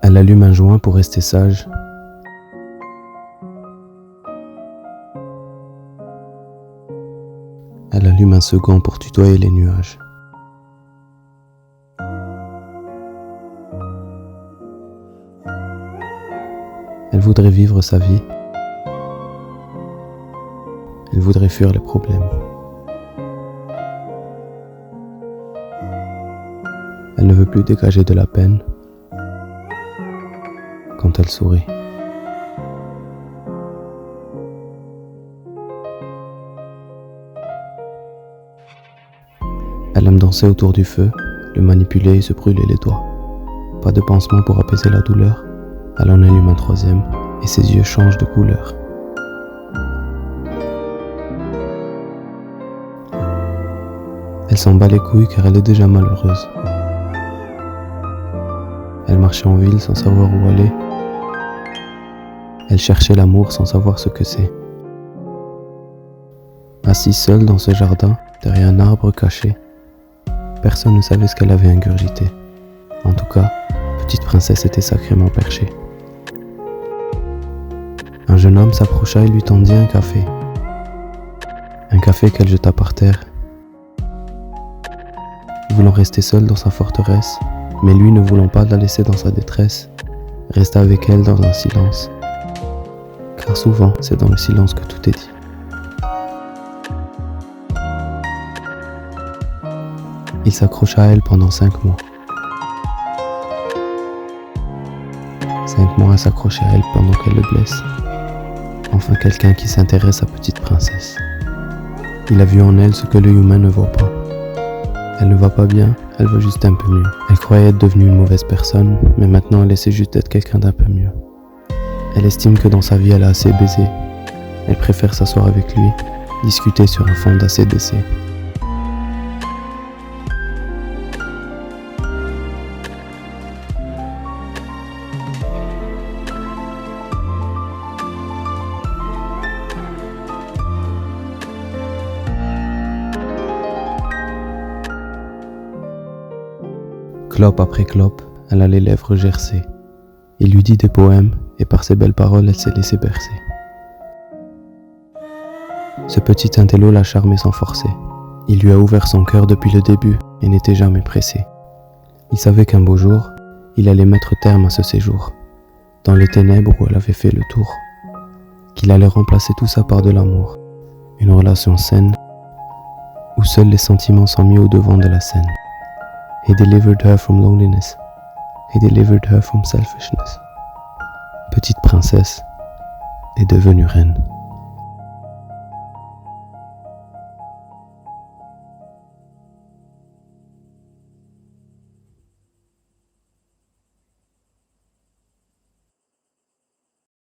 Elle allume un joint pour rester sage. Elle allume un second pour tutoyer les nuages. Elle voudrait vivre sa vie. Elle voudrait fuir les problèmes. Elle ne veut plus dégager de la peine quand elle sourit. Elle aime danser autour du feu, le manipuler et se brûler les doigts. Pas de pansement pour apaiser la douleur. Elle en allume un troisième et ses yeux changent de couleur. Elle s'en bat les couilles car elle est déjà malheureuse. Elle marchait en ville sans savoir où aller. Elle cherchait l'amour sans savoir ce que c'est. Assise seule dans ce jardin, derrière un arbre caché, personne ne savait ce qu'elle avait ingurgité. En tout cas, petite princesse était sacrément perchée. Un jeune homme s'approcha et lui tendit un café. Un café qu'elle jeta par terre. Voulant rester seule dans sa forteresse, mais lui ne voulant pas la laisser dans sa détresse, resta avec elle dans un silence. Car souvent, c'est dans le silence que tout est dit. Il s'accrocha à elle pendant 5 mois. 5 mois à s'accrocher à elle pendant qu'elle le blesse. Enfin quelqu'un qui s'intéresse à petite princesse. Il a vu en elle ce que l'œil humain ne voit pas. Elle ne va pas bien, elle veut juste un peu mieux. Elle croyait être devenue une mauvaise personne, mais maintenant elle essaie juste d'être quelqu'un d'un peu mieux. Elle estime que dans sa vie elle a assez baisé. Elle préfère s'asseoir avec lui, discuter sur un fond d'ACDC. Clope après clope, elle a les lèvres gercées. Il lui dit des poèmes, et par ses belles paroles, elle s'est laissée bercer. Ce petit intello l'a charmé sans forcer. Il lui a ouvert son cœur depuis le début, et n'était jamais pressé. Il savait qu'un beau jour, il allait mettre terme à ce séjour, dans les ténèbres où elle avait fait le tour. Qu'il allait remplacer tout ça par de l'amour, une relation saine, où seuls les sentiments sont mis au devant de la scène. He delivered her from loneliness. He delivered her from selfishness. Petite princesse est devenue reine.